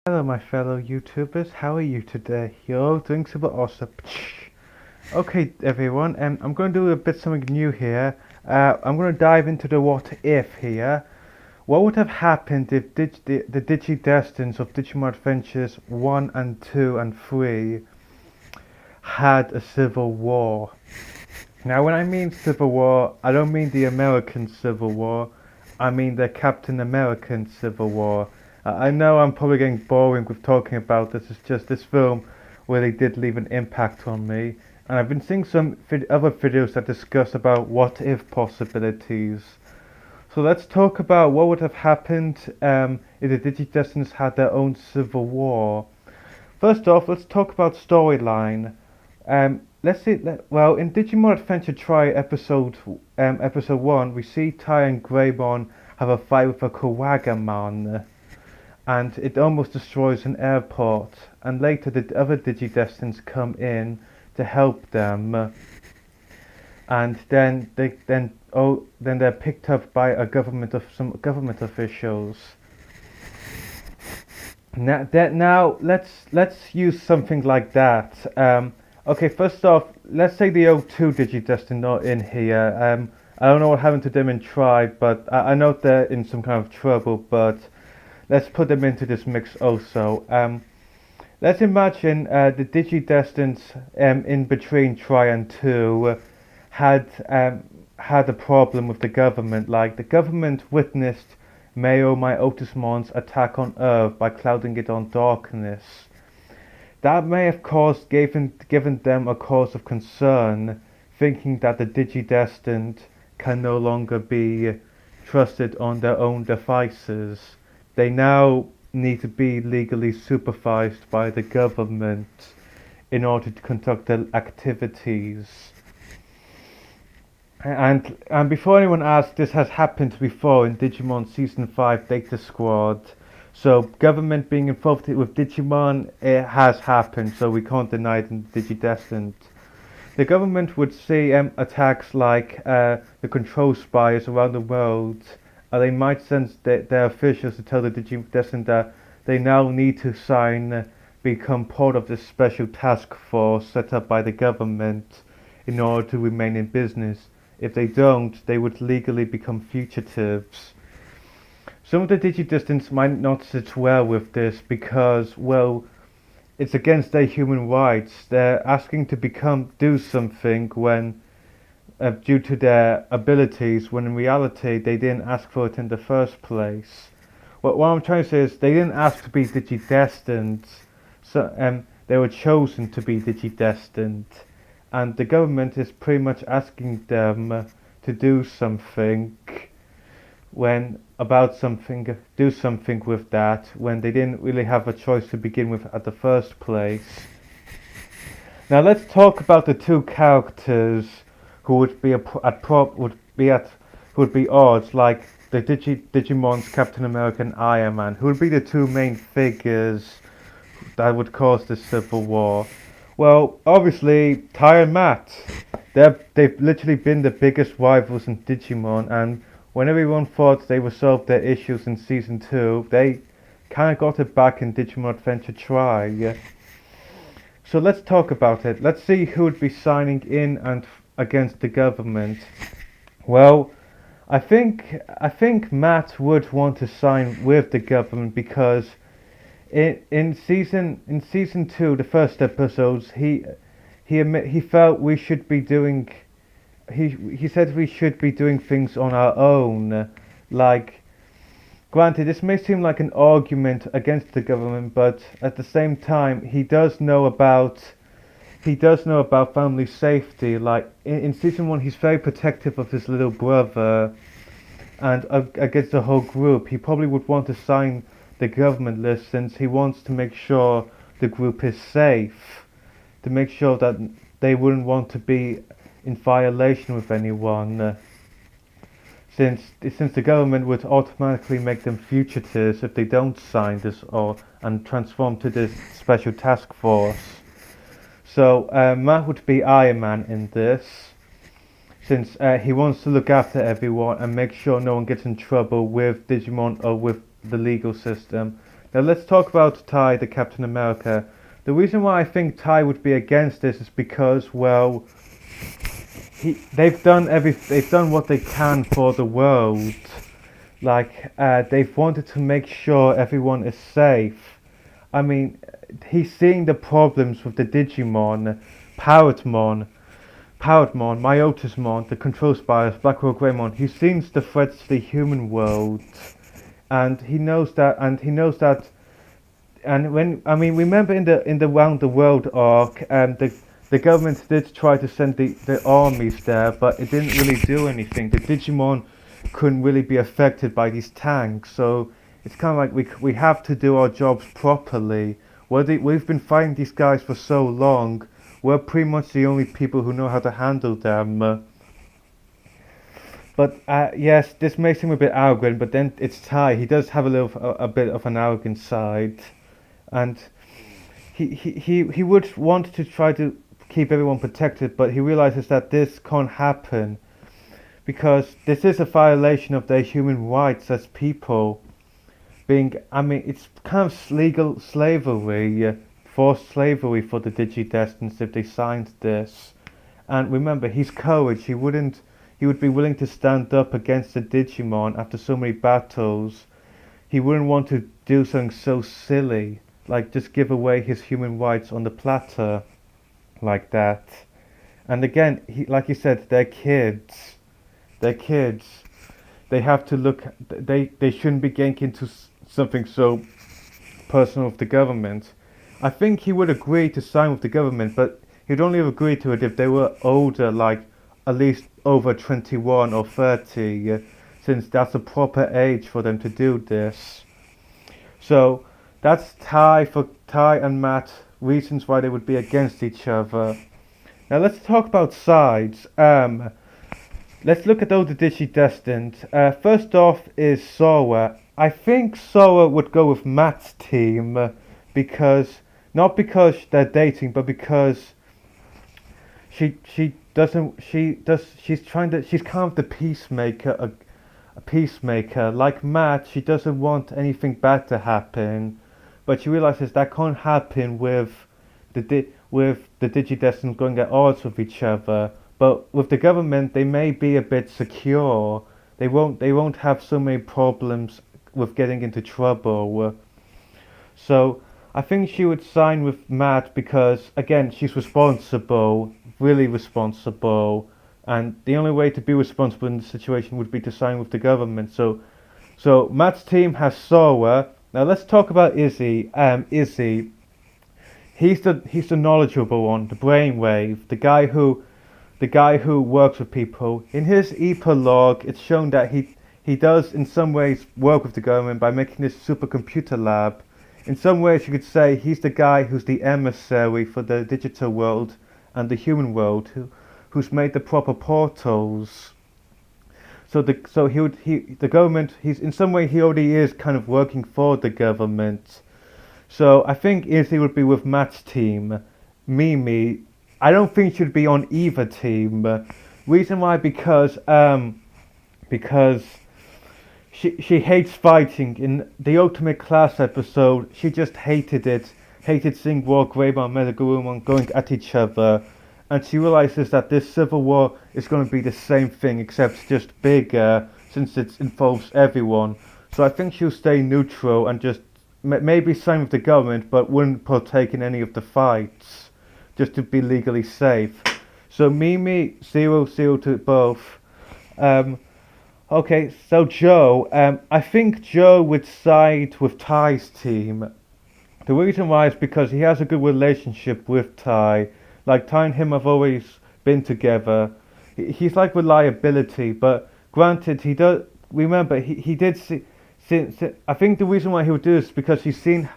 Hello, my fellow YouTubers. How are you today? You're doing super awesome. Okay, everyone. I'm going to do a bit something new here. I'm going to dive into the what if here. What would have happened if the Digidestins of Digimon Adventures 1 and 2 and 3 had a civil war? Now, when I mean civil war, I don't mean the American Civil War. I mean the Captain American Civil War. I know I'm probably getting boring with talking about this. It's just this film really did leave an impact on me. And I've been seeing some other videos that discuss about what if possibilities. So let's talk about what would have happened if the Digidestins had their own civil war. First off, let's talk about storyline. Let's see. Well, in Digimon Adventure Tri episode 1, we see Tai and Greymon have a fight with a Kawagamon, and it almost destroys an airport. And later, the other Digidestins come in to help them, and then they're picked up by some government officials. Now let's use something like that. Okay, first off, let's say the O2 Digidestin not in here. I don't know what happened to them in Tribe, but I know they're in some kind of trouble. But let's put them into this mix also. Let's imagine the Digidestins in between Tri and 2 had a problem with the government. Like the government witnessed Mayo My Otismon's attack on Earth by clouding it on darkness. That may have given them a cause of concern, thinking that the Digidestined can no longer be trusted on their own devices. They now need to be legally supervised by the government in order to conduct their activities. And before anyone asks, this has happened before in Digimon Season 5 Data Squad. So government being involved with Digimon, it has happened, so we can't deny it in Digidestined. The government would see attacks like the control spies around the world, and they might send their officials to tell the Digidestined that they now need to become part of this special task force set up by the government in order to remain in business. If they don't, they would legally become fugitives. Some of the Digidestins might not sit well with this because, well, it's against their human rights. They're asking to do something when, due to their abilities, when in reality they didn't ask for it in the first place. What I'm trying to say is they didn't ask to be Digidestined, so they were chosen to be Digidestined. And the government is pretty much asking them to do something do something with that when they didn't really have a choice to begin with at the first place. Now let's talk about the two characters who would be who would be odds, like the Digimon's Captain America and Iron Man, who would be the two main figures that would cause the civil war. Well, obviously, Tai and Matt. They've literally been the biggest rivals in Digimon, and when everyone thought they resolved their issues in Season 2, they kind of got it back in Digimon Adventure Tri. So let's talk about it. Let's see who would be signing in and against the government. Well, I think Matt would want to sign with the government because in season 2, the first episodes, he felt we should be doing. He said we should be doing things on our own. Like, granted, this may seem like an argument against the government, but at the same time, he does know about family safety. Like in season 1, he's very protective of his little brother, and against the whole group, he probably would want to sign the government list since he wants to make sure the group is safe, to make sure that they wouldn't want to be in violation with anyone, since the government would automatically make them fugitives if they don't sign this and transform to this special task force. So Matt would be Iron Man in this, since he wants to look after everyone and make sure no one gets in trouble with Digimon or with the legal system. Now let's talk about Ty, the Captain America. The reason why I think Ty would be against this is because, well, they've done what they can for the world. Like, they've wanted to make sure everyone is safe. I mean, he's seeing the problems with the Digimon, Poweredmon, Myotismon, the Control Spires, Blackwell Greymon. He sees the threats to the human world, and he knows that. And when I mean, remember in the Round the World arc, the government did try to send the armies there, but it didn't really do anything. The Digimon couldn't really be affected by these tanks, so it's kind of like we have to do our jobs properly. We've been fighting these guys for so long. We're pretty much the only people who know how to handle them. But yes, this makes him a bit arrogant. But then it's Ty. He does have a bit of an arrogant side, and he would want to try to keep everyone protected, but he realizes that this can't happen because this is a violation of their human rights as people. I mean, it's kind of legal slavery, forced slavery for the Digidestins if they signed this. And remember, he's courage. He would be willing to stand up against the Digimon after so many battles. He wouldn't want to do something so silly, like just give away his human rights on the platter, like that. And again, like you said, they're kids. They're kids. They have to look. They shouldn't be getting into something so personal with the government. I think he would agree to sign with the government, but he'd only have agreed to it if they were older, like at least over 21 or 30, since that's a proper age for them to do this. So that's Ty and Matt, reasons why they would be against each other. Now let's talk about sides. Let's look at all the Digidestined. First off is Sora. I think Sora would go with Matt's team because not because they're dating, but because she's kind of the peacemaker, a peacemaker. Like Matt, she doesn't want anything bad to happen, but she realizes that can't happen with the Digidestined going at odds with each other. But with the government, they may be a bit secure. They won't have so many problems with getting into trouble. So I think she would sign with Matt because again, she's responsible, really responsible, and the only way to be responsible in this situation would be to sign with the government. So Matt's team has Sora. Now let's talk about Izzy. Izzy, he's the knowledgeable one, the brainwave, the guy who works with people. In his epilogue, it's shown that he does in some ways work with the government by making this supercomputer lab. In some ways you could say he's the guy who's the emissary for the digital world and the human world who's made the proper portals. So the government, he's in some way he already is kind of working for the government. So I think Izzy would be with Matt's team. Mimi, I don't think she'd be on either team. Reason why? Because she hates fighting. In the Ultimate Class episode, she just hated it. Hated seeing War Greymon and Metagarurumon going at each other. And she realizes that this civil war is going to be the same thing, except just bigger, since it involves everyone. So I think she'll stay neutral and just maybe sign with the government, but wouldn't partake in any of the fights, just to be legally safe. So Mimi, 0-0 to both. Okay, so Joe, I think Joe would side with Ty's team. The reason why is because he has a good relationship with Ty. Like, Ty and him have always been together. He's like reliability, but granted, he does. Remember, he did see. I think the reason why he would do this is because he's in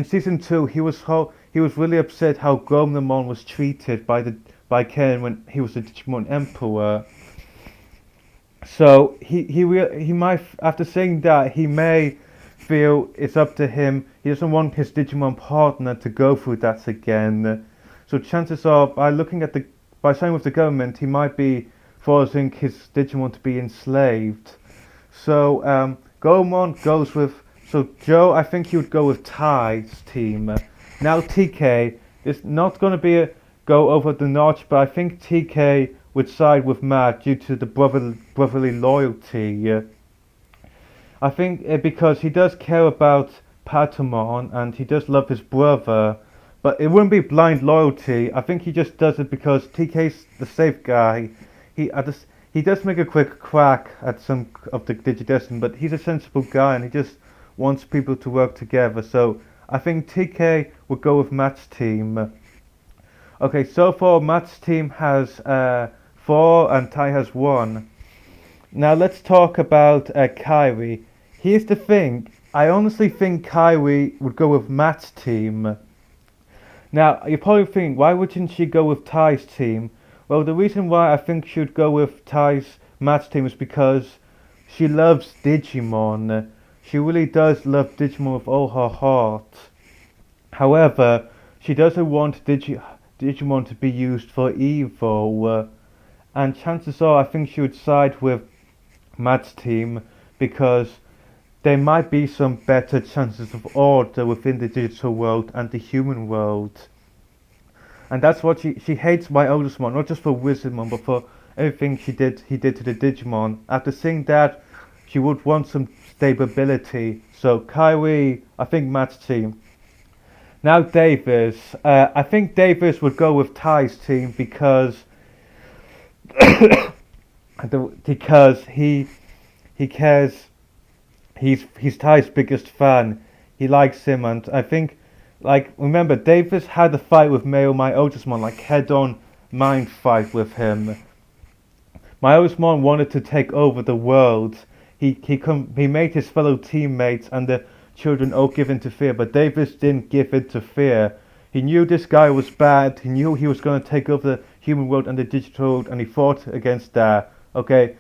season 2. He was really upset how Gromamon was treated by Ken when he was the Digimon Emperor. So he might, after saying that, he may feel it's up to him. He doesn't want his Digimon partner to go through that again. So chances are, by signing with the government, he might be forcing his Digimon to be enslaved. So Goemon goes with So Joe, I think he would go with Ty's team. Now TK is not going to be a go over the notch, but I think TK would side with Matt due to the brotherly loyalty. I think because he does care about Patamon and he does love his brother, but it wouldn't be blind loyalty. I think he just does it because TK's the safe guy. He does make a quick crack at some of the Digidestin, but he's a sensible guy and he just wants people to work together. So I think TK would go with Matt's team. Okay, so far Matt's team has 4 and Ty has 1. Now let's talk about Kyrie. Here's the thing. I honestly think Kyrie would go with Matt's team. Now, you're probably thinking, why wouldn't she go with Ty's team? Well, the reason why I think she would go with Matt's team is because she loves Digimon. She really does love Digimon with all her heart. However, she doesn't want Digimon to be used for evil. And chances are, I think she would side with Matt's team because there might be some better chances of order within the digital world and the human world. And that's what she hates my oldest one, not just for Wizardmon, but for everything he did to the Digimon. After seeing that, she would want some stability. So Kyrie, I think Matt's team. Now Davis. I think Davis would go with Ty's team because because he cares. He's Ty's biggest fan. He likes him, and I think, like, remember, Davis had a fight with Mayo, my oldest one, like head-on mind fight with him. My oldest one wanted to take over the world. He made his fellow teammates and the children all give in to fear, but Davis didn't give in to fear. He knew this guy was bad. He knew he was going to take over the human world and the digital world, and he fought against that. Okay.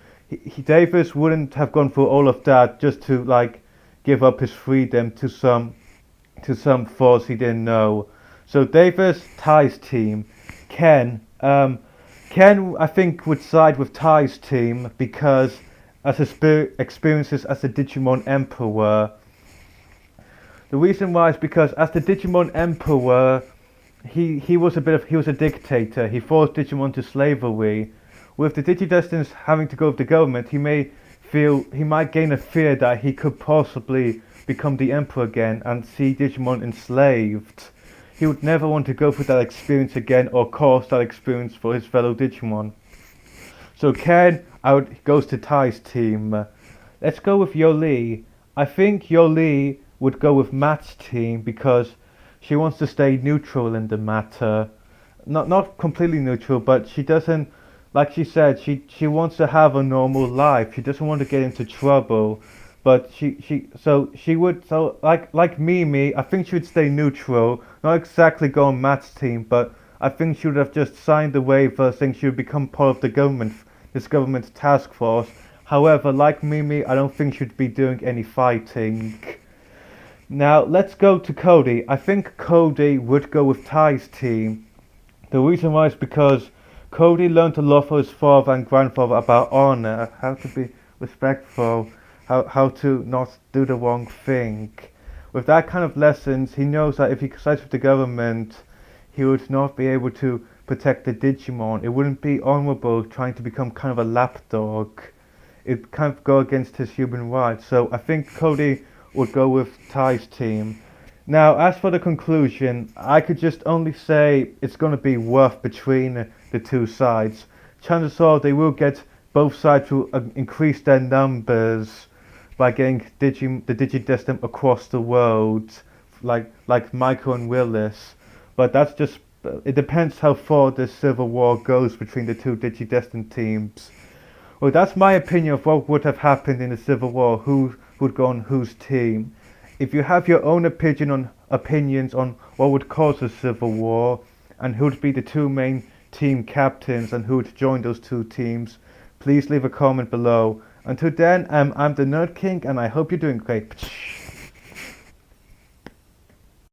Davis wouldn't have gone through all of that just to like give up his freedom to some force he didn't know. So Davis, Ty's team. Ken I think would side with Ty's team because as his experiences as the Digimon Emperor. The reason why is because as the Digimon Emperor, he was a dictator. He forced Digimon to slavery. With the Digidestins having to go with the government, he might gain a fear that he could possibly become the Emperor again and see Digimon enslaved. He would never want to go through that experience again or cause that experience for his fellow Digimon. So Ken goes to Ty's team. Let's go with Yoli. I think Yoli would go with Matt's team because she wants to stay neutral in the matter. Not completely neutral, but she doesn't. Like she said, she wants to have a normal life. She doesn't want to get into trouble, but like Mimi, I think she would stay neutral, not exactly go on Matt's team, but I think she would have just signed the waiver saying she would become part of this government task force. However, like Mimi, I don't think she'd be doing any fighting. Now let's go to Cody. I think Cody would go with Ty's team. The reason why is because Cody learned a lot from his father and grandfather about honor, how to be respectful, how to not do the wrong thing. With that kind of lessons, he knows that if he sides with the government, he would not be able to protect the Digimon. It wouldn't be honorable trying to become kind of a lapdog. It kind of go against his human rights. So I think Cody would go with Ty's team. Now, as for the conclusion, I could just only say it's going to be rough between the two sides. Chances are they will get both sides to increase their numbers by getting the Digidestin across the world, like Michael and Willis. But that's just, it depends how far this civil war goes between the two Digidestin teams. Well, that's my opinion of what would have happened in the civil war, who would go on whose team. If you have your own opinions on what would cause a civil war and who would be the two main team captains and who would join those two teams, please leave a comment below. Until then, I'm the Nerd King and I hope you're doing great.